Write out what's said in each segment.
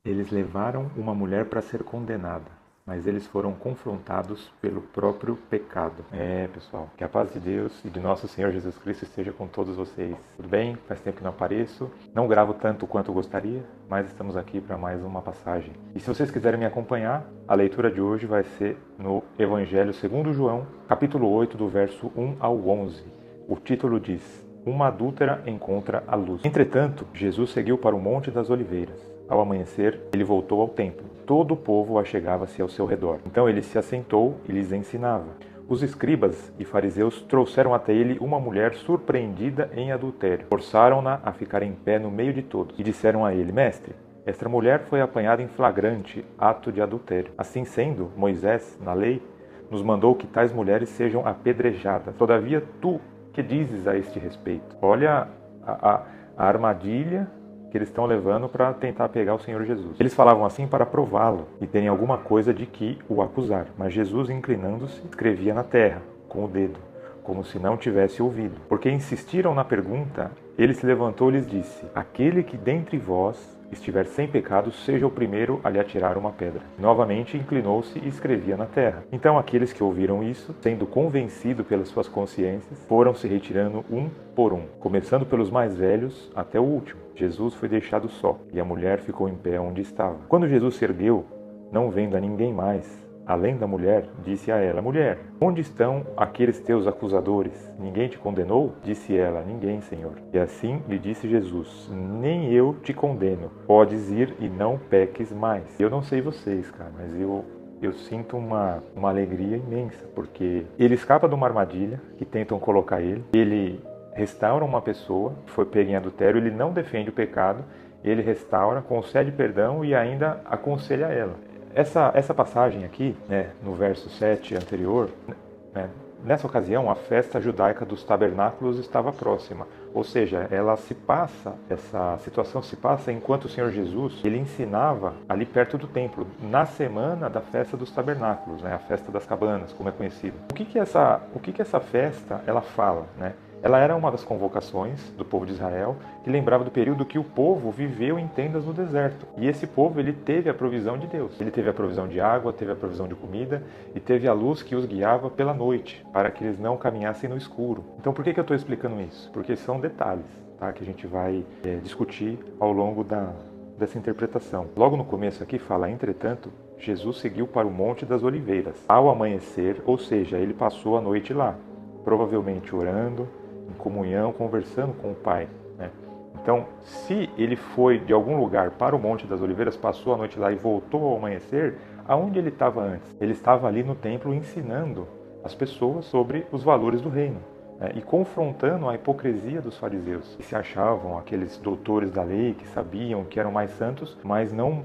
Eles levaram uma mulher para ser condenada, mas eles foram confrontados pelo próprio pecado. Pessoal, que a paz de Deus e de nosso Senhor Jesus Cristo esteja com todos vocês. Tudo bem? Faz tempo que não apareço. Não gravo tanto quanto gostaria, mas estamos aqui para mais uma passagem. E se vocês quiserem me acompanhar, a leitura de hoje vai ser no Evangelho segundo João, capítulo 8, do verso 1 ao 11. O título diz: Uma adúltera encontra a luz. Entretanto, Jesus seguiu para o Monte das Oliveiras. Ao amanhecer, ele voltou ao templo. Todo o povo achegava-se ao seu redor. Então ele se assentou e lhes ensinava. Os escribas e fariseus trouxeram até ele uma mulher surpreendida em adultério. Forçaram-na a ficar em pé no meio de todos e disseram a ele: Mestre, esta mulher foi apanhada em flagrante ato de adultério. Assim sendo, Moisés, na lei, nos mandou que tais mulheres sejam apedrejadas. Todavia, tu, que dizes a este respeito? Olha a armadilha que eles estão levando para tentar pegar o Senhor Jesus. Eles falavam assim para prová-lo e terem alguma coisa de que o acusar. Mas Jesus, inclinando-se, escrevia na terra, com o dedo, como se não tivesse ouvido. Porque insistiram na pergunta, ele se levantou e lhes disse: Aquele que dentre vós estiver sem pecado, seja o primeiro a lhe atirar uma pedra. Novamente inclinou-se e escrevia na terra. Então aqueles que ouviram isso, sendo convencidos pelas suas consciências, foram se retirando um por um, começando pelos mais velhos até o último. Jesus foi deixado só, e a mulher ficou em pé onde estava. Quando Jesus se ergueu, não vendo a ninguém mais, além da mulher, disse a ela: Mulher, onde estão aqueles teus acusadores? Ninguém te condenou? Disse ela: Ninguém, Senhor. E assim lhe disse Jesus: Nem eu te condeno. Podes ir e não peques mais. Eu não sei vocês, cara, mas eu sinto uma alegria imensa, porque ele escapa de uma armadilha que tentam colocar ele. Ele restaura uma pessoa que foi pega em adultério, ele não defende o pecado, ele restaura, concede perdão e ainda aconselha ela. Essa passagem aqui, né, no verso 7 anterior, né, nessa ocasião a festa judaica dos tabernáculos estava próxima. Ou seja, essa situação se passa enquanto o Senhor Jesus ele ensinava ali perto do templo, na semana da festa dos tabernáculos, né, a festa das cabanas, como é conhecida. O que essa festa ela fala, né? Ela era uma das convocações do povo de Israel que lembrava do período que o povo viveu em tendas no deserto. E esse povo ele teve a provisão de Deus. Ele teve a provisão de água, teve a provisão de comida e teve a luz que os guiava pela noite, para que eles não caminhassem no escuro. Então por que eu estou explicando isso? Porque são detalhes, tá, que a gente vai discutir ao longo dessa interpretação. Logo no começo aqui fala: Entretanto, Jesus seguiu para o Monte das Oliveiras. Ao amanhecer, ou seja, ele passou a noite lá, provavelmente orando, em comunhão, conversando com o Pai, né? Então, se ele foi de algum lugar para o Monte das Oliveiras, passou a noite lá e voltou ao amanhecer, aonde ele estava antes? Ele estava ali no templo ensinando as pessoas sobre os valores do reino, né? E confrontando a hipocrisia dos fariseus, que se achavam aqueles doutores da lei, que sabiam que eram mais santos, mas não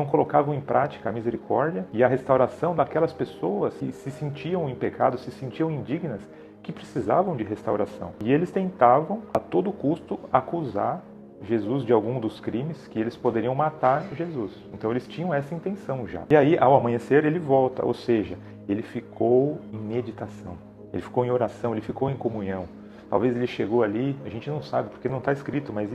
colocavam em prática a misericórdia e a restauração daquelas pessoas que se sentiam em pecado, se sentiam indignas, que precisavam de restauração. E eles tentavam, a todo custo, acusar Jesus de algum dos crimes que eles poderiam matar Jesus. Então eles tinham essa intenção já. E aí, ao amanhecer, ele volta, ou seja, ele ficou em meditação, ele ficou em oração, ele ficou em comunhão. Talvez ele chegou ali, a gente não sabe, porque não está escrito, mas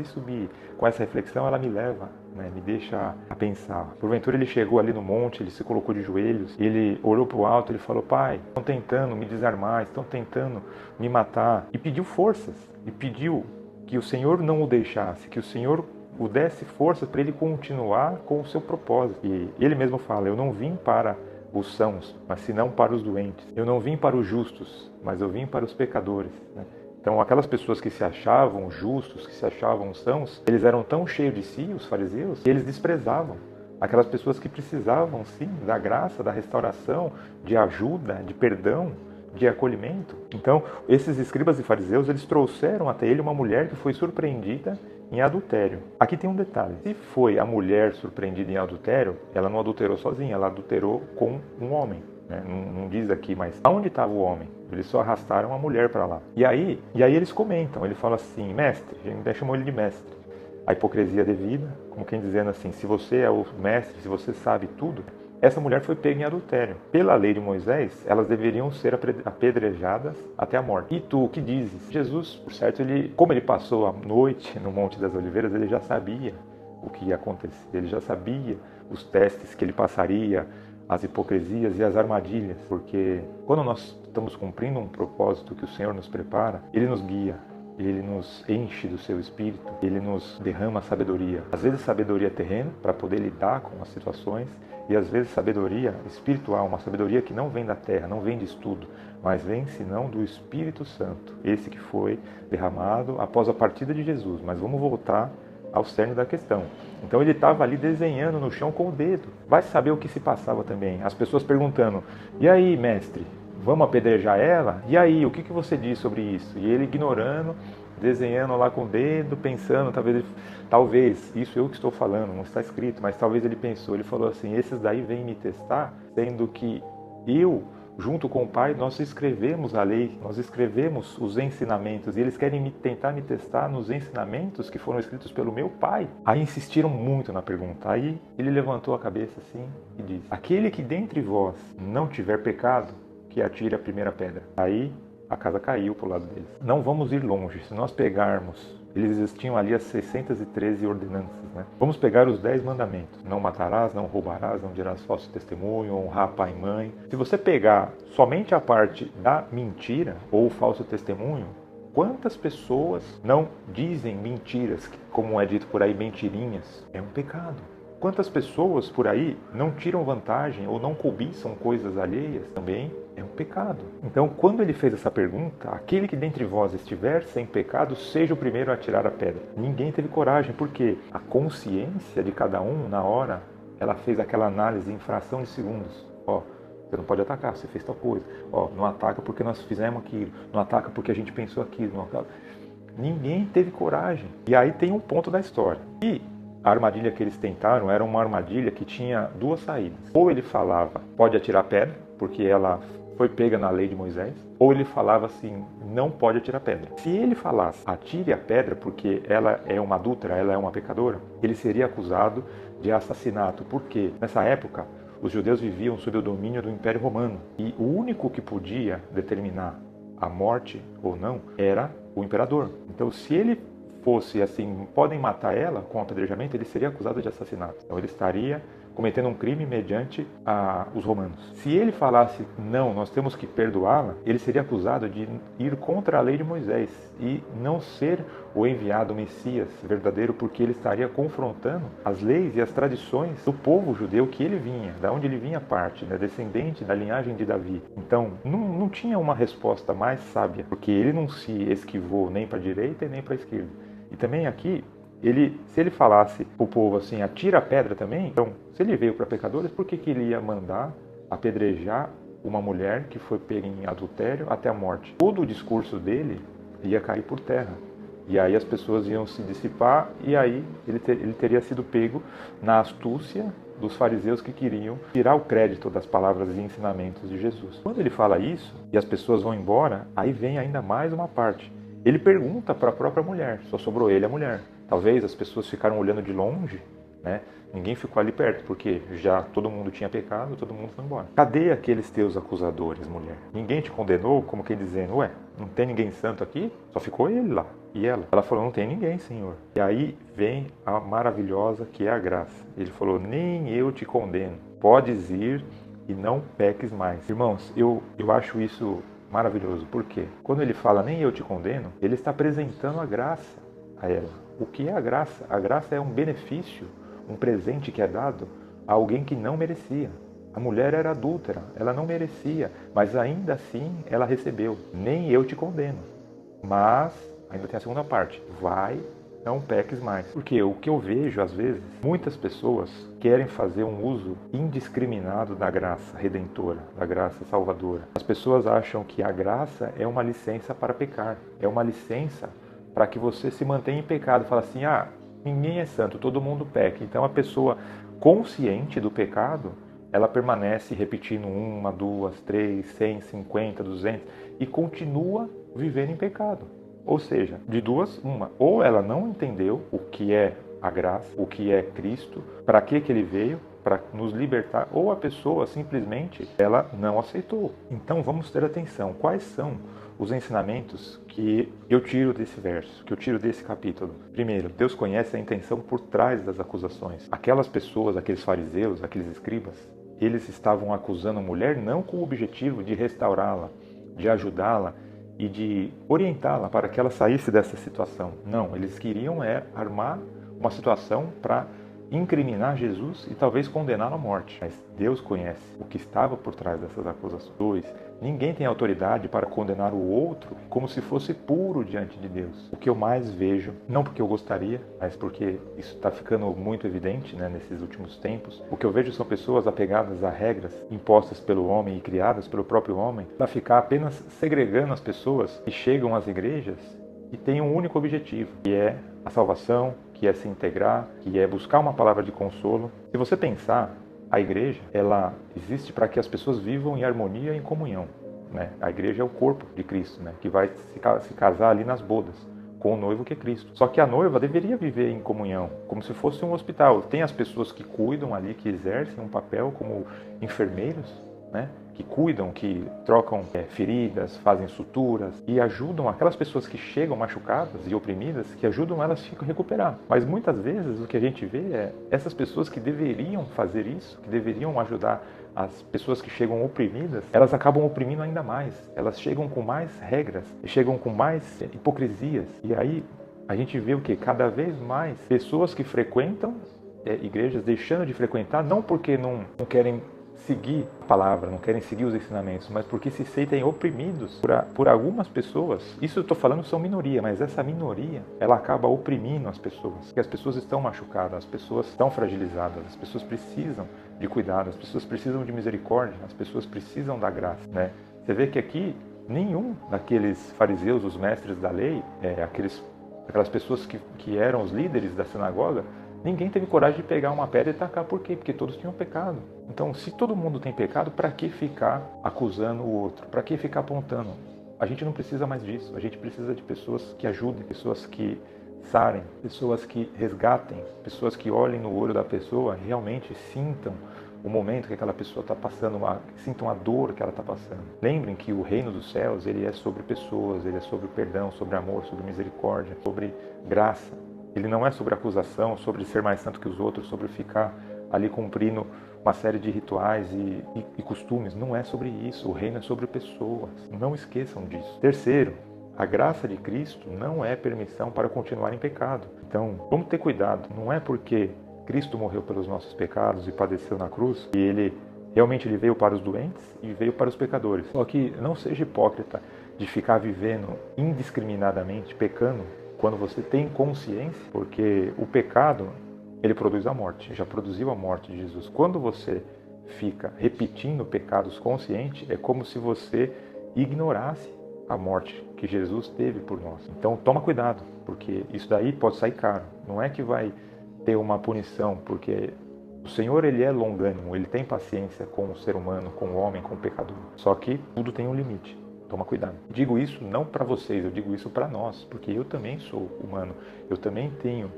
com essa reflexão, ela me leva, né, me deixa a pensar. Porventura ele chegou ali no monte, ele se colocou de joelhos, ele olhou para o alto, ele falou: Pai, estão tentando me desarmar, estão tentando me matar. E pediu forças, e pediu que o Senhor não o deixasse, que o Senhor o desse forças para ele continuar com o seu propósito. E ele mesmo fala: Eu não vim para os sãos, mas senão para os doentes. Eu não vim para os justos, mas eu vim para os pecadores, né? Então, aquelas pessoas que se achavam justos, que se achavam sãos, eles eram tão cheios de si, os fariseus, que eles desprezavam aquelas pessoas que precisavam, sim, da graça, da restauração, de ajuda, de perdão, de acolhimento. Então, esses escribas e fariseus, eles trouxeram até ele uma mulher que foi surpreendida em adultério. Aqui tem um detalhe: se foi a mulher surpreendida em adultério, ela não adulterou sozinha, ela adulterou com um homem, né? Não diz aqui, mas aonde estava o homem? Eles só arrastaram a mulher para lá. E aí eles comentam, ele fala assim: Mestre, a gente até chamou ele de mestre. A hipocrisia devida, como quem dizendo assim: se você é o mestre, se você sabe tudo. Essa mulher foi pega em adultério. Pela lei de Moisés, elas deveriam ser apedrejadas até a morte. E tu, o que dizes? Jesus, por certo, como ele passou a noite no Monte das Oliveiras, ele já sabia o que ia acontecer, ele já sabia os testes que ele passaria, as hipocrisias e as armadilhas, porque quando nós estamos cumprindo um propósito que o Senhor nos prepara, Ele nos guia, Ele nos enche do seu Espírito, Ele nos derrama sabedoria. Às vezes sabedoria terrena, para poder lidar com as situações, e às vezes sabedoria espiritual, uma sabedoria que não vem da terra, não vem de estudo, mas vem senão do Espírito Santo, esse que foi derramado após a partida de Jesus. Mas vamos voltar ao cerne da questão. Então ele estava ali desenhando no chão com o dedo. Vai saber o que se passava também. As pessoas perguntando, e aí, mestre, vamos apedrejar ela? E aí, o que você diz sobre isso? E ele ignorando, desenhando lá com o dedo, pensando, talvez, isso eu que estou falando, não está escrito, mas talvez ele pensou, ele falou assim, esses daí vêm me testar, sendo que eu, junto com o Pai, nós escrevemos a lei, nós escrevemos os ensinamentos, e eles querem tentar me testar nos ensinamentos que foram escritos pelo meu Pai. Aí insistiram muito na pergunta. Aí ele levantou a cabeça assim e disse, aquele que dentre vós não tiver pecado, que atire a primeira pedra. Aí a casa caiu para o lado deles. Não vamos ir longe, se nós pegarmos, eles tinham ali as 613 ordenanças, né? Vamos pegar os 10 mandamentos. Não matarás, não roubarás, não dirás falso testemunho, honrar pai e mãe. Se você pegar somente a parte da mentira ou falso testemunho, quantas pessoas não dizem mentiras, como é dito por aí, mentirinhas? É um pecado. Quantas pessoas por aí não tiram vantagem ou não cobiçam coisas alheias? Também é um pecado. Então, quando ele fez essa pergunta, aquele que dentre vós estiver sem pecado, seja o primeiro a tirar a pedra. Ninguém teve coragem, porque a consciência de cada um, na hora, ela fez aquela análise em fração de segundos. Ó, você não pode atacar, você fez tal coisa. Ó, não ataca porque nós fizemos aquilo. Não ataca porque a gente pensou aquilo. Não ataca. Ninguém teve coragem. E aí tem um ponto da história. E a armadilha que eles tentaram era uma armadilha que tinha duas saídas. Ou ele falava, pode atirar pedra, porque ela foi pega na lei de Moisés, ou ele falava assim, não pode atirar pedra. Se ele falasse, atire a pedra porque ela é uma adúltera, ela é uma pecadora, ele seria acusado de assassinato, porque nessa época os judeus viviam sob o domínio do Império Romano, e o único que podia determinar a morte ou não era o imperador. Então se ele fosse assim, podem matar ela com apedrejamento, ele seria acusado de assassinato. Então ele estaria cometendo um crime mediante os romanos. Se ele falasse, não, nós temos que perdoá-la, ele seria acusado de ir contra a lei de Moisés e não ser o enviado Messias verdadeiro, porque ele estaria confrontando as leis e as tradições do povo judeu que ele vinha, da onde ele vinha parte, né, descendente da linhagem de Davi. Então, não tinha uma resposta mais sábia, porque ele não se esquivou nem para a direita e nem para a esquerda. E também aqui, se ele falasse para o povo assim, atira a pedra também, então, se ele veio para pecadores, por que ele ia mandar apedrejar uma mulher que foi pega em adultério até a morte? Todo o discurso dele ia cair por terra. E aí as pessoas iam se dissipar e aí ele teria sido pego na astúcia dos fariseus que queriam tirar o crédito das palavras e ensinamentos de Jesus. Quando ele fala isso e as pessoas vão embora, aí vem ainda mais uma parte. Ele pergunta para a própria mulher, só sobrou ele e a mulher. Talvez as pessoas ficaram olhando de longe, né? Ninguém ficou ali perto, porque já todo mundo tinha pecado, todo mundo foi embora. Cadê aqueles teus acusadores, mulher? Ninguém te condenou, como quem dizendo, ué, não tem ninguém santo aqui? Só ficou ele lá. E ela? Ela falou, não tem ninguém, Senhor. E aí vem a maravilhosa que é a graça. Ele falou, nem eu te condeno. Podes ir e não peques mais. Irmãos, eu acho isso maravilhoso. Por quê? Quando ele fala, nem eu te condeno, ele está apresentando a graça a ela. O que é a graça? A graça é um benefício, um presente que é dado a alguém que não merecia. A mulher era adúltera, ela não merecia, mas ainda assim ela recebeu. Nem eu te condeno. Mas, ainda tem a segunda parte, vai, não peques mais. Porque o que eu vejo, às vezes, muitas pessoas querem fazer um uso indiscriminado da graça redentora, da graça salvadora. As pessoas acham que a graça é uma licença para pecar, é uma licença para que você se mantenha em pecado. Fala assim, ninguém é santo, todo mundo peca. Então a pessoa consciente do pecado, ela permanece repetindo 1, 2, 3, 100, 50, 200 e continua vivendo em pecado. Ou seja, de duas, uma. Ou ela não entendeu o que é a graça, o que é Cristo, para que ele veio, para nos libertar, ou a pessoa simplesmente ela não aceitou. Então vamos ter atenção. Quais são os ensinamentos que eu tiro desse verso, que eu tiro desse capítulo. Primeiro, Deus conhece a intenção por trás das acusações. Aquelas pessoas, aqueles fariseus, aqueles escribas, eles estavam acusando a mulher não com o objetivo de restaurá-la, de ajudá-la e de orientá-la para que ela saísse dessa situação. Não, eles queriam armar uma situação para incriminar Jesus e talvez condená-lo à morte. Mas Deus conhece o que estava por trás dessas acusações. Ninguém tem autoridade para condenar o outro como se fosse puro diante de Deus. O que eu mais vejo, não porque eu gostaria, mas porque isso está ficando muito evidente, né, nesses últimos tempos, o que eu vejo são pessoas apegadas a regras impostas pelo homem e criadas pelo próprio homem para ficar apenas segregando as pessoas que chegam às igrejas e têm um único objetivo, que é a salvação, que é se integrar, que é buscar uma palavra de consolo. Se você pensar, a igreja, ela existe para que as pessoas vivam em harmonia e em comunhão, né? A igreja é o corpo de Cristo, né? Que vai se casar ali nas bodas, com o noivo que é Cristo. Só que a noiva deveria viver em comunhão, como se fosse um hospital. Tem as pessoas que cuidam ali, que exercem um papel como enfermeiros, né? Que cuidam, que trocam feridas, fazem suturas e ajudam aquelas pessoas que chegam machucadas e oprimidas, que ajudam elas a se recuperar. Mas muitas vezes o que a gente vê é essas pessoas que deveriam fazer isso, que deveriam ajudar as pessoas que chegam oprimidas, elas acabam oprimindo ainda mais. Elas chegam com mais regras, chegam com mais hipocrisias. E aí a gente vê o quê? Cada vez mais pessoas que frequentam igrejas deixando de frequentar, não porque não querem seguir a palavra, não querem seguir os ensinamentos, mas porque se sentem oprimidos por algumas pessoas. Isso eu estou falando são minoria, mas essa minoria, ela acaba oprimindo as pessoas, porque as pessoas estão machucadas, as pessoas estão fragilizadas, as pessoas precisam de cuidado, as pessoas precisam de misericórdia, as pessoas precisam da graça, né? Você vê que aqui nenhum daqueles fariseus, os mestres da lei, aquelas pessoas que eram os líderes da sinagoga, ninguém teve coragem de pegar uma pedra e tacar. Por quê? Porque todos tinham pecado. Então, se todo mundo tem pecado, para que ficar acusando o outro? Para que ficar apontando? A gente não precisa mais disso. A gente precisa de pessoas que ajudem, pessoas que sarem, pessoas que resgatem, pessoas que olhem no olho da pessoa e realmente sintam o momento que aquela pessoa está passando, sintam a dor que ela está passando. Lembrem que o reino dos céus, ele é sobre pessoas, ele é sobre perdão, sobre amor, sobre misericórdia, sobre graça. Ele não é sobre acusação, sobre ser mais santo que os outros, sobre ficar ali cumprindo uma série de rituais e costumes. Não é sobre isso. O reino é sobre pessoas. Não esqueçam disso. Terceiro, a graça de Cristo não é permissão para continuar em pecado. Então, vamos ter cuidado. Não é porque Cristo morreu pelos nossos pecados e padeceu na cruz e ele veio para os doentes e veio para os pecadores. Só que não seja hipócrita de ficar vivendo indiscriminadamente, pecando, quando você tem consciência, porque o pecado, ele produz a morte, já produziu a morte de Jesus. Quando você fica repetindo pecados conscientes, é como se você ignorasse a morte que Jesus teve por nós. Então toma cuidado, porque isso daí pode sair caro. Não é que vai ter uma punição, porque o Senhor, ele é longânimo, ele tem paciência com o ser humano, com o homem, com o pecador. Só que tudo tem um limite. Toma cuidado. Digo isso não para vocês, eu digo isso para nós, porque eu também sou humano. Eu também tenho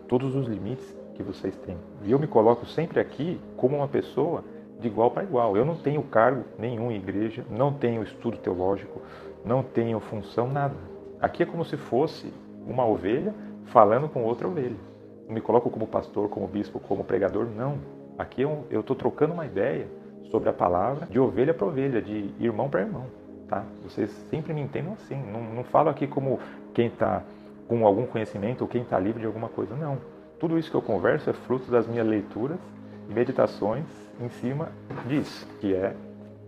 todos os limites que vocês têm. E eu me coloco sempre aqui como uma pessoa de igual para igual. Eu não tenho cargo nenhum em igreja, não tenho estudo teológico, não tenho função, nada. Aqui é como se fosse uma ovelha falando com outra ovelha. Não me coloco como pastor, como bispo, como pregador, não. Aqui eu estou trocando uma ideia sobre a palavra de ovelha para ovelha, de irmão para irmão. Tá? Vocês sempre me entendam assim. Não falo aqui como quem está com algum conhecimento ou quem está livre de alguma coisa. Não. Tudo isso que eu converso é fruto das minhas leituras e meditações em cima disso, que é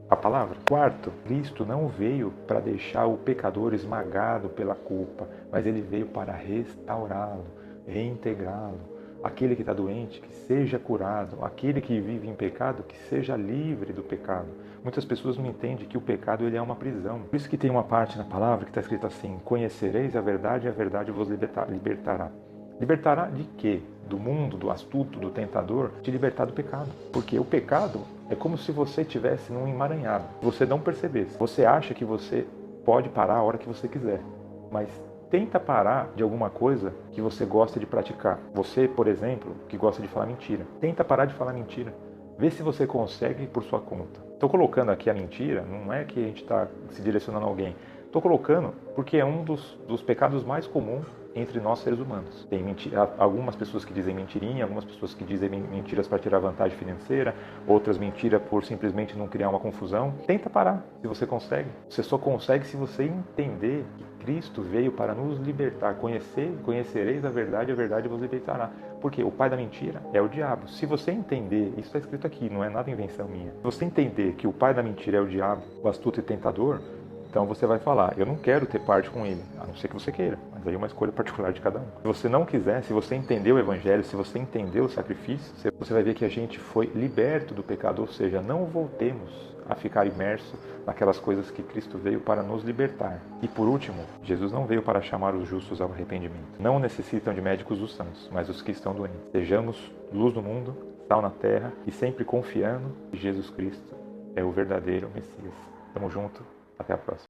a palavra. Quarto, Cristo não veio para deixar o pecador esmagado pela culpa, mas ele veio para restaurá-lo, reintegrá-lo. Aquele que está doente, que seja curado. Aquele que vive em pecado, que seja livre do pecado. Muitas pessoas não entendem que o pecado ele é uma prisão. Por isso que tem uma parte na palavra que está escrito assim: conhecereis a verdade e a verdade vos libertará. Libertará de quê? Do mundo, do astuto, do tentador? Te libertar do pecado. Porque o pecado é como se você estivesse num emaranhado. Você não percebesse. Você acha que você pode parar a hora que você quiser. Mas tenta parar de alguma coisa que você gosta de praticar. Você, por exemplo, que gosta de falar mentira. Tenta parar de falar mentira. Vê se você consegue por sua conta. Estou colocando aqui a mentira, não é que a gente está se direcionando a alguém, Estou colocando porque é um dos pecados mais comuns entre nós seres humanos. Tem algumas pessoas que dizem mentirinha, algumas pessoas que dizem mentiras para tirar vantagem financeira, outras mentiras por simplesmente não criar uma confusão. Tenta parar, se você consegue. Você só consegue se você entender que Cristo veio para nos libertar. Conhecereis a verdade vos libertará. Porque o pai da mentira é o diabo. Se você entender, isso está escrito aqui, não é nada invenção minha. Se você entender que o pai da mentira é o diabo, o astuto e tentador, então você vai falar, eu não quero ter parte com ele, a não ser que você queira, mas aí é uma escolha particular de cada um. Se você não quiser, se você entender o evangelho, se você entender o sacrifício, você vai ver que a gente foi liberto do pecado, ou seja, não voltemos a ficar imerso naquelas coisas que Cristo veio para nos libertar. E por último, Jesus não veio para chamar os justos ao arrependimento. Não necessitam de médicos os sãos, mas os que estão doentes. Sejamos luz do mundo, sal na terra e sempre confiando que Jesus Cristo é o verdadeiro Messias. Tamo junto, até a próxima.